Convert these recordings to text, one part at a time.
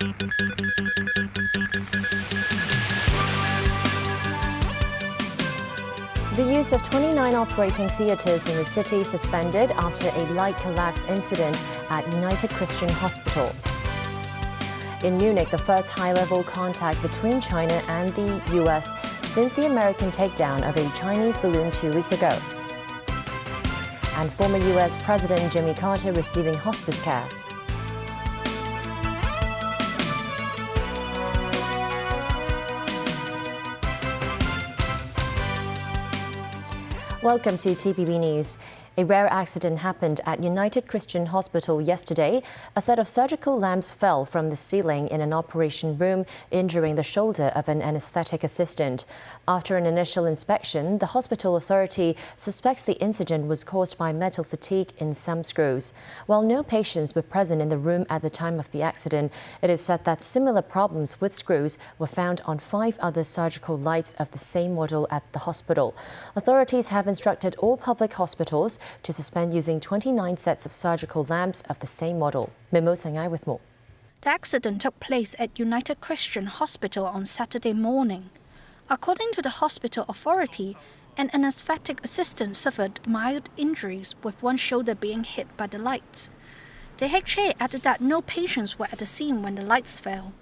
The use of 29 operating theatres in the city suspended after a light collapse incident at United Christian Hospital. In Munich, the first high-level contact between China and the US since the American takedown of a Chinese balloon 2 weeks ago. And former US President Jimmy Carter receiving hospice care. Welcome to TVB News. A rare accident happened at United Christian Hospital yesterday. A set of surgical lamps fell from the ceiling in an operation room, injuring the shoulder of an anesthetic assistant. After an initial inspection, the hospital authority suspects the incident was caused by metal fatigue in some screws. While no patients were present in the room at the time of the accident, it is said that similar problems with screws were found on 5 other surgical lights of the same model at the hospital. Authorities have instructed all public hospitals to suspend using 29 sets of surgical lamps of the same model. Mimo Sangai with more. The accident took place at United Christian Hospital on Saturday morning. According to the hospital authority, an anesthetic assistant suffered mild injuries, with one shoulder being hit by the lights. The HA added that no patients were at the scene when the lights fell.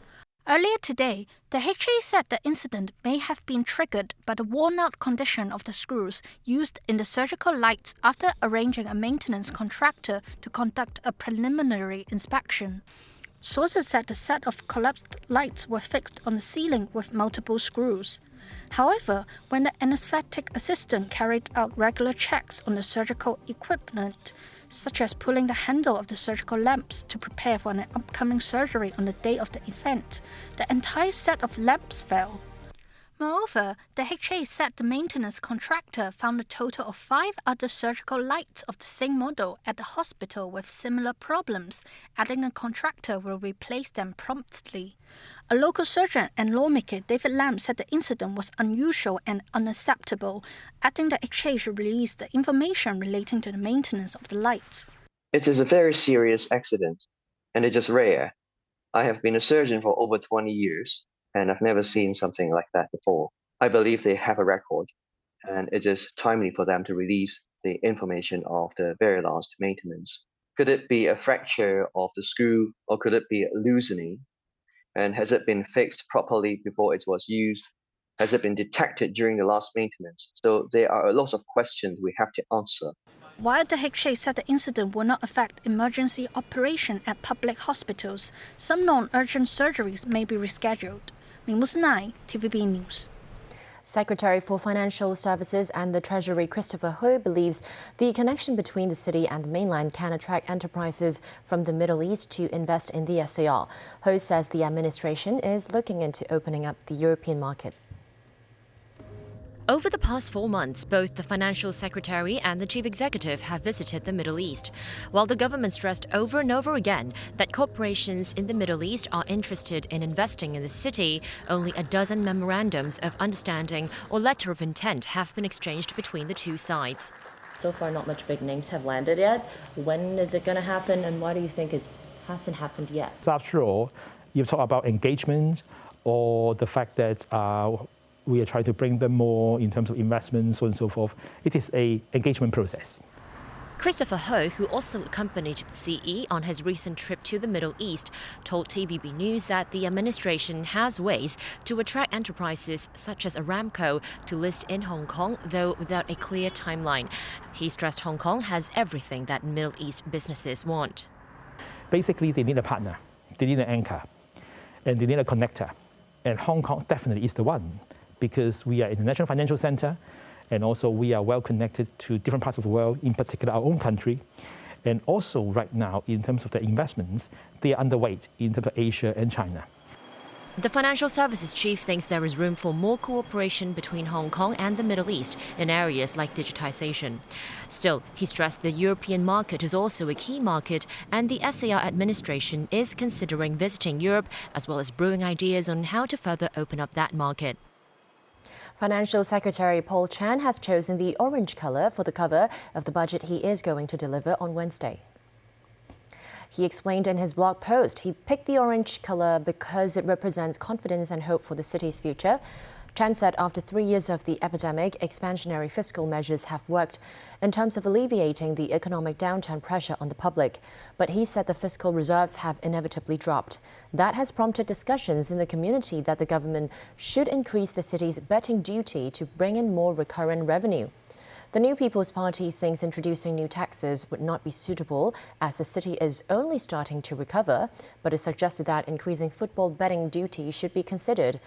Earlier today, the HA said the incident may have been triggered by the worn-out condition of the screws used in the surgical lights after arranging a maintenance contractor to conduct a preliminary inspection. Sources said the set of collapsed lights were fixed on the ceiling with multiple screws. However, when the anesthetic assistant carried out regular checks on the surgical equipment, such as pulling the handle of the surgical lamps to prepare for an upcoming surgery on the day of the event, the entire set of lamps fell. Moreover, the HA said the maintenance contractor found a total of 5 other surgical lights of the same model at the hospital with similar problems, adding the contractor will replace them promptly. A local surgeon and lawmaker, David Lam, said the incident was unusual and unacceptable, adding the HA should release the information relating to the maintenance of the lights. It is a very serious accident, and it is rare. I have been a surgeon for over 20 years. And I've never seen something like that before. I believe they have a record, and it is timely for them to release the information of the very last maintenance. Could it be a fracture of the screw, or could it be a loosening? And has it been fixed properly before it was used? Has it been detected during the last maintenance? So there are a lot of questions we have to answer. While the HA said the incident will not affect emergency operation at public hospitals, some non-urgent surgeries may be rescheduled. Ming TVB News. Secretary for Financial Services and the Treasury Christopher Ho believes the connection between the city and the mainland can attract enterprises from the Middle East to invest in the SAR. Ho says the administration is looking into opening up the European market. Over the past 4 months, both the Financial Secretary and the Chief Executive have visited the Middle East, while the government stressed over and over again that corporations in the Middle East are interested in investing in the city. Only a dozen memorandums of understanding or letter of intent have been exchanged between the two sides. So far, not much big names have landed yet. When is it going to happen, and why do you think it hasn't happened yet? So after all, you talk about engagement or the fact that we are trying to bring them more in terms of investment, so on and so forth. It is an engagement process. Christopher Ho, who also accompanied the CE on his recent trip to the Middle East, told TVB News that the administration has ways to attract enterprises such as Aramco to list in Hong Kong, though without a clear timeline. He stressed Hong Kong has everything that Middle East businesses want. Basically, they need a partner, they need an anchor, and they need a connector. And Hong Kong definitely is the one, because we are an international financial center, and also we are well connected to different parts of the world, in particular our own country. And also right now, in terms of the investments, they are underweight in terms of Asia and China. The financial services chief thinks there is room for more cooperation between Hong Kong and the Middle East in areas like digitization. Still, he stressed the European market is also a key market, and the SAR administration is considering visiting Europe as well as brewing ideas on how to further open up that market. Financial Secretary Paul Chan has chosen the orange color for the cover of the budget he is going to deliver on Wednesday. He explained in his blog post he picked the orange color because it represents confidence and hope for the city's future. Chan said after 3 years of the epidemic, expansionary fiscal measures have worked in terms of alleviating the economic downturn pressure on the public. But he said the fiscal reserves have inevitably dropped. That has prompted discussions in the community that the government should increase the city's betting duty to bring in more recurrent revenue. The New People's Party thinks introducing new taxes would not be suitable as the city is only starting to recover, but it suggested that increasing football betting duty should be considered.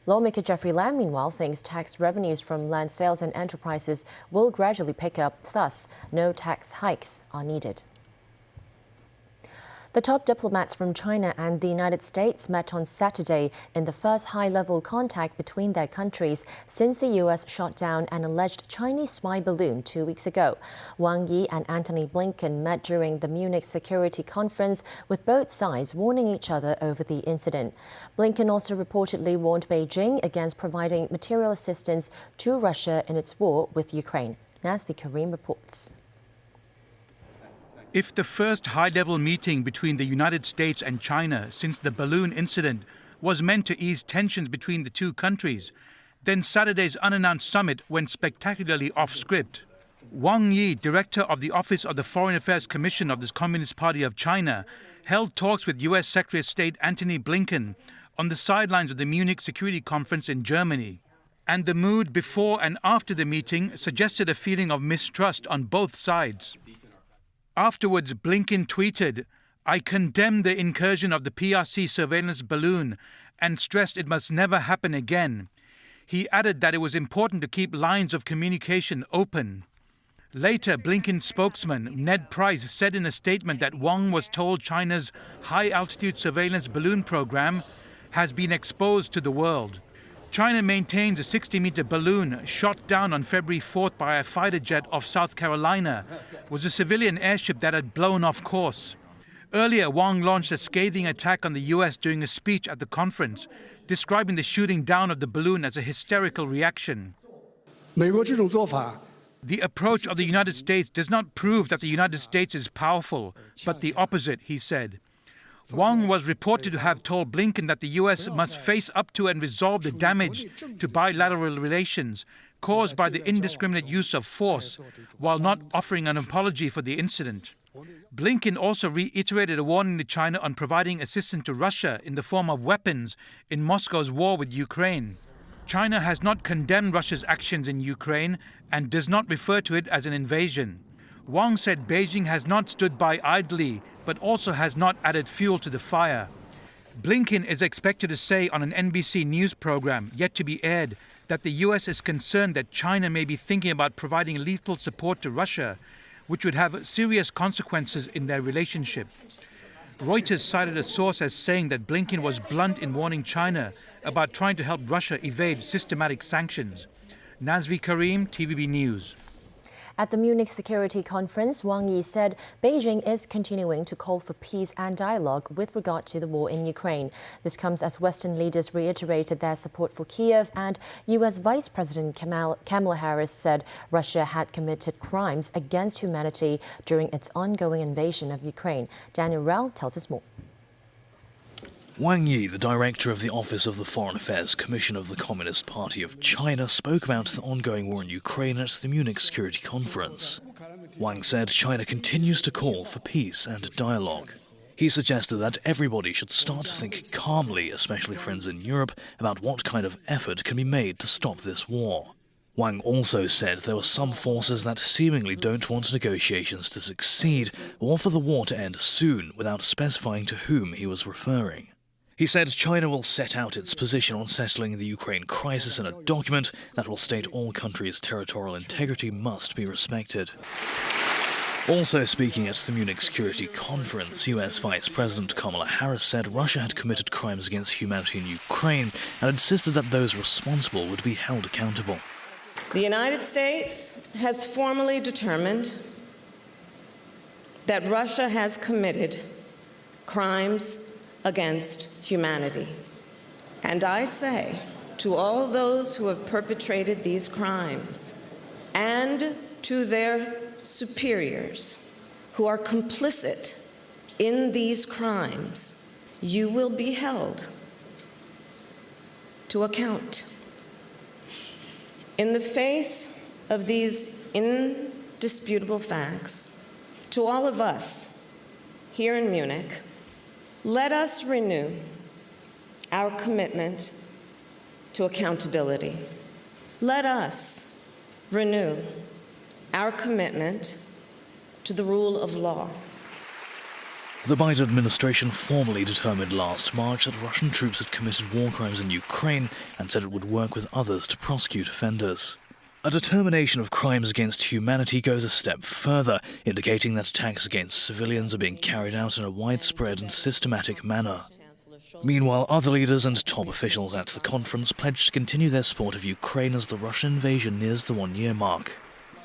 Lawmaker Geoffrey Lam, meanwhile, thinks tax revenues from land sales and enterprises will gradually pick up, thus no tax hikes are needed. The top diplomats from China and the United States met on Saturday in the first high-level contact between their countries since the U.S. shot down an alleged Chinese spy balloon 2 weeks ago. Wang Yi and Antony Blinken met during the Munich Security Conference, with both sides warning each other over the incident. Blinken also reportedly warned Beijing against providing material assistance to Russia in its war with Ukraine. Nazvi Karim reports. If the first high-level meeting between the United States and China since the balloon incident was meant to ease tensions between the two countries, then Saturday's unannounced summit went spectacularly off-script. Wang Yi, director of the Office of the Foreign Affairs Commission of the Communist Party of China, held talks with U.S. Secretary of State Antony Blinken on the sidelines of the Munich Security Conference in Germany. And the mood before and after the meeting suggested a feeling of mistrust on both sides. Afterwards, Blinken tweeted, "I condemn the incursion of the PRC surveillance balloon and stressed it must never happen again." He added that it was important to keep lines of communication open. Later, Blinken's spokesman, Ned Price, said in a statement that Wang was told China's high-altitude surveillance balloon program has been exposed to the world. China maintains a 60-meter balloon shot down on February 4th by a fighter jet off South Carolina was a civilian airship that had blown off course. Earlier, Wang launched a scathing attack on the U.S. during a speech at the conference, describing the shooting down of the balloon as a hysterical reaction. The approach of the United States does not prove that the United States is powerful, but the opposite, he said. Wang was reported to have told Blinken that the U.S. must face up to and resolve the damage to bilateral relations caused by the indiscriminate use of force, while not offering an apology for the incident. Blinken also reiterated a warning to China on providing assistance to Russia in the form of weapons in Moscow's war with Ukraine. China has not condemned Russia's actions in Ukraine and does not refer to it as an invasion. Wang said Beijing has not stood by idly, but also has not added fuel to the fire. Blinken is expected to say on an NBC News program, yet to be aired, that the U.S. is concerned that China may be thinking about providing lethal support to Russia, which would have serious consequences in their relationship. Reuters cited a source as saying that Blinken was blunt in warning China about trying to help Russia evade systematic sanctions. Nazvi Karim, TVB News. At the Munich Security Conference, Wang Yi said Beijing is continuing to call for peace and dialogue with regard to the war in Ukraine. This comes as Western leaders reiterated their support for Kiev, and U.S. Vice President Kamala Harris said Russia had committed crimes against humanity during its ongoing invasion of Ukraine. Daniel Rao tells us more. Wang Yi, the director of the Office of the Foreign Affairs Commission of the Communist Party of China, spoke about the ongoing war in Ukraine at the Munich Security Conference. Wang said China continues to call for peace and dialogue. He suggested that everybody should start to think calmly, especially friends in Europe, about what kind of effort can be made to stop this war. Wang also said there were some forces that seemingly don't want negotiations to succeed or for the war to end soon, without specifying to whom he was referring. He said China will set out its position on settling the Ukraine crisis in a document that will state all countries' territorial integrity must be respected. Also speaking at the Munich Security Conference, US Vice President Kamala Harris said Russia had committed crimes against humanity in Ukraine and insisted that those responsible would be held accountable. The United States has formally determined that Russia has committed crimes against humanity. And I say to all those who have perpetrated these crimes and to their superiors who are complicit in these crimes, you will be held to account. In the face of these indisputable facts, to all of us here in Munich, let us renew our commitment to accountability. Let us renew our commitment to the rule of law. The Biden administration formally determined last March that Russian troops had committed war crimes in Ukraine and said it would work with others to prosecute offenders. A determination of crimes against humanity goes a step further, indicating that attacks against civilians are being carried out in a widespread and systematic manner. Meanwhile, other leaders and top officials at the conference pledged to continue their support of Ukraine as the Russian invasion nears the one-year mark.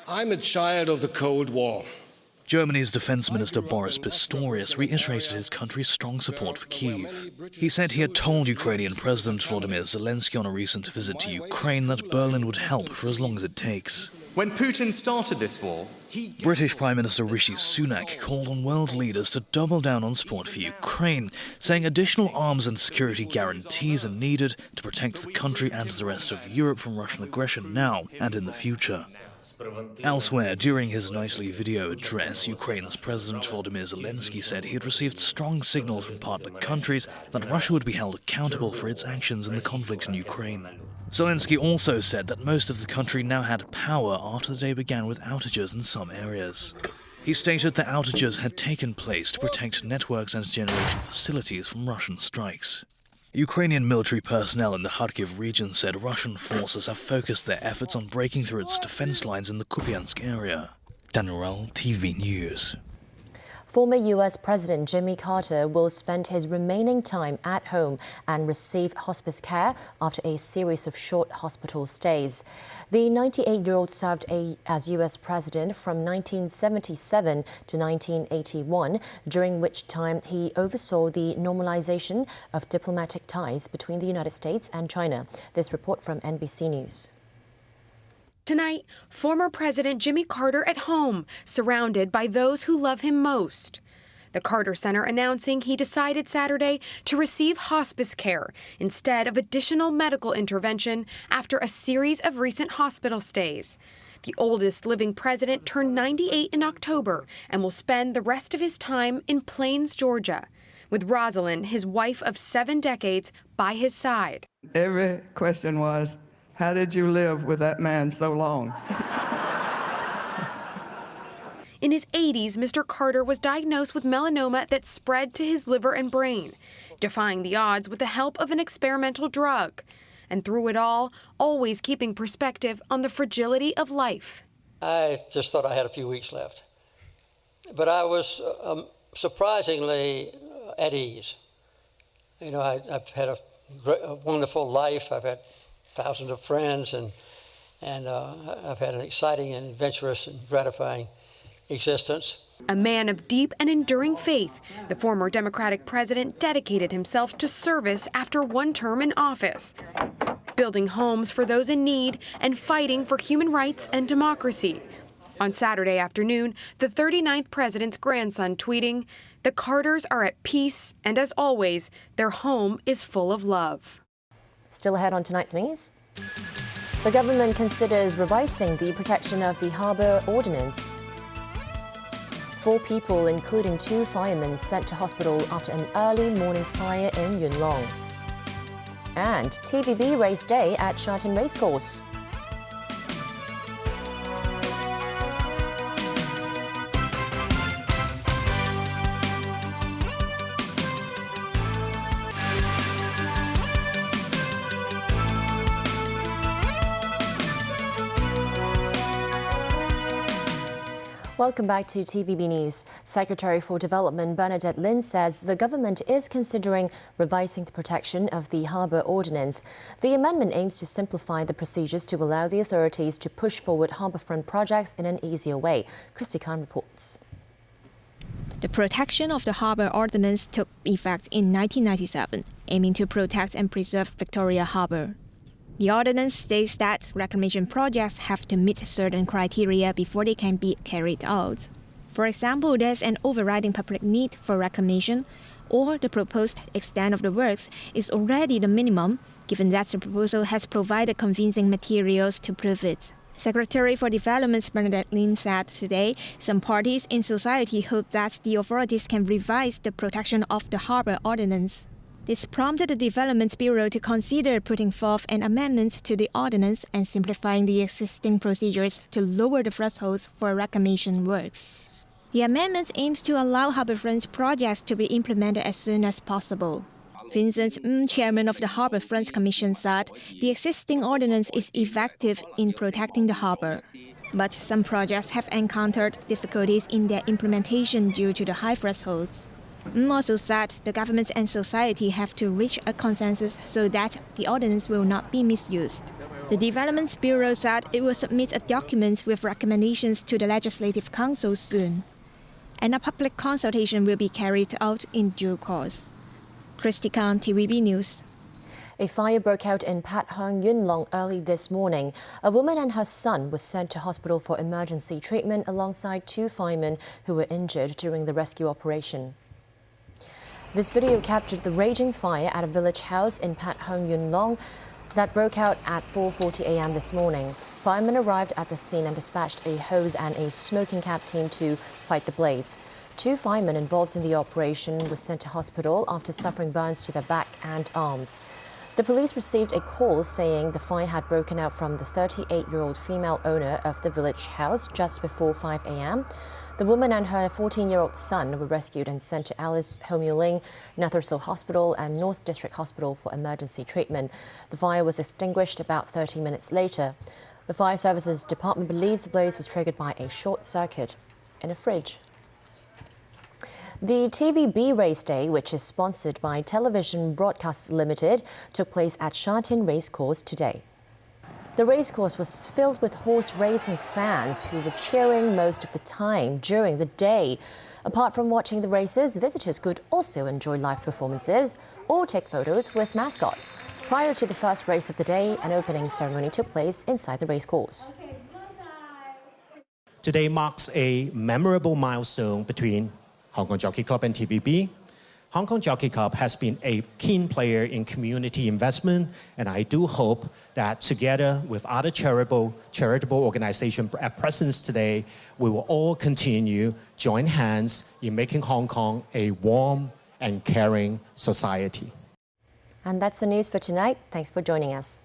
I'm a child of the Cold War. Germany's Defense Minister Boris Pistorius reiterated his country's strong support for Kyiv. He said he had told Ukrainian President Volodymyr Zelensky on a recent visit to Ukraine that Berlin would help for as long as it takes. When Putin started this war, British Prime Minister Rishi Sunak called on world leaders to double down on support for Ukraine, saying additional arms and security guarantees are needed to protect the country and the rest of Europe from Russian aggression now and in the future. Elsewhere, during his nightly video address, Ukraine's President Volodymyr Zelensky said he had received strong signals from partner countries that Russia would be held accountable for its actions in the conflict in Ukraine. Zelensky also said that most of the country now had power after the day began with outages in some areas. He stated that outages had taken place to protect networks and generation facilities from Russian strikes. Ukrainian military personnel in the Kharkiv region said Russian forces have focused their efforts on breaking through its defense lines in the Kupiansk area. Daniel Rell, TVB News. Former U.S. President Jimmy Carter will spend his remaining time at home and receive hospice care after a series of short hospital stays. The 98-year-old served as U.S. President from 1977 to 1981, during which time he oversaw the normalization of diplomatic ties between the United States and China. This report from NBC News. Tonight, former President Jimmy Carter at home, surrounded by those who love him most. The Carter Center announcing he decided Saturday to receive hospice care instead of additional medical intervention after a series of recent hospital stays. The oldest living president turned 98 in October and will spend the rest of his time in Plains, Georgia, with Rosalind, his wife of 7 decades, by his side. Every question was, how did you live with that man so long? In his 80s, Mr. Carter was diagnosed with melanoma that spread to his liver and brain, defying the odds with the help of an experimental drug. And through it all, always keeping perspective on the fragility of life. I just thought I had a few weeks left. But I was surprisingly at ease. You know, I've had a wonderful life. I've had thousands of friends, and I've had an exciting and adventurous and gratifying existence. A man of deep and enduring faith, the former Democratic president dedicated himself to service after one term in office, building homes for those in need and fighting for human rights and democracy. On Saturday afternoon, the 39th president's grandson tweeting, "The Carters are at peace, and as always, their home is full of love." Still ahead on tonight's news. The government considers revising the protection of the Harbor Ordinance. 4 people, including 2 firemen, sent to hospital after an early morning fire in Yuen Long. And TVB Race Day at Sharton Racecourse. Welcome back to TVB News. Secretary for Development Bernadette Lin says the government is considering revising the protection of the Harbor Ordinance. The amendment aims to simplify the procedures to allow the authorities to push forward harbourfront projects in an easier way. Christy Khan reports. The protection of the Harbor Ordinance took effect in 1997, aiming to protect and preserve Victoria Harbor. The ordinance states that reclamation projects have to meet certain criteria before they can be carried out. For example, there's an overriding public need for reclamation, or the proposed extent of the works is already the minimum, given that the proposal has provided convincing materials to prove it. Secretary for Development Bernadette Lin said today some parties in society hope that the authorities can revise the protection of the Harbor Ordinance. This prompted the Development Bureau to consider putting forth an amendment to the ordinance and simplifying the existing procedures to lower the thresholds for reclamation works. The amendment aims to allow harbourfront projects to be implemented as soon as possible. Vincent chairman of the Harbourfront Commission, said the existing ordinance is effective in protecting the harbour. But some projects have encountered difficulties in their implementation due to the high thresholds. Also said the government and society have to reach a consensus so that the ordinance will not be misused. The Development Bureau said it will submit a document with recommendations to the Legislative Council soon, and a public consultation will be carried out in due course. Christy Khan, TVB News. A fire broke out in Pat Hong Yuen Long early this morning. A woman and her son were sent to hospital for emergency treatment alongside 2 firemen who were injured during the rescue operation. This video captured the raging fire at a village house in Pat Hong Yuen Long that broke out at 4:40 a.m. this morning. Firemen arrived at the scene and dispatched a hose and a smoking cap team to fight the blaze. 2 firemen involved in the operation were sent to hospital after suffering burns to their back and arms. The police received a call saying the fire had broken out from the 38-year-old female owner of the village house just before 5 a.m. The woman and her 14-year-old son were rescued and sent to Alice Ho Mu Ling, Nethersall Hospital and North District Hospital for emergency treatment. The fire was extinguished about 30 minutes later. The Fire Services Department believes the blaze was triggered by a short circuit in a fridge. The TVB Race Day, which is sponsored by Television Broadcasts Limited, took place at Sha Tin Racecourse today. The racecourse was filled with horse racing fans who were cheering most of the time during the day. Apart from watching the races, visitors could also enjoy live performances or take photos with mascots. Prior to the first race of the day, an opening ceremony took place inside the racecourse. Today marks a memorable milestone between Hong Kong Jockey Club and TVB. Hong Kong Jockey Club has been a keen player in community investment, and I do hope that together with other charitable organizations at presence today, we will all continue join hands in making Hong Kong a warm and caring society. And that's the news for tonight. Thanks for joining us.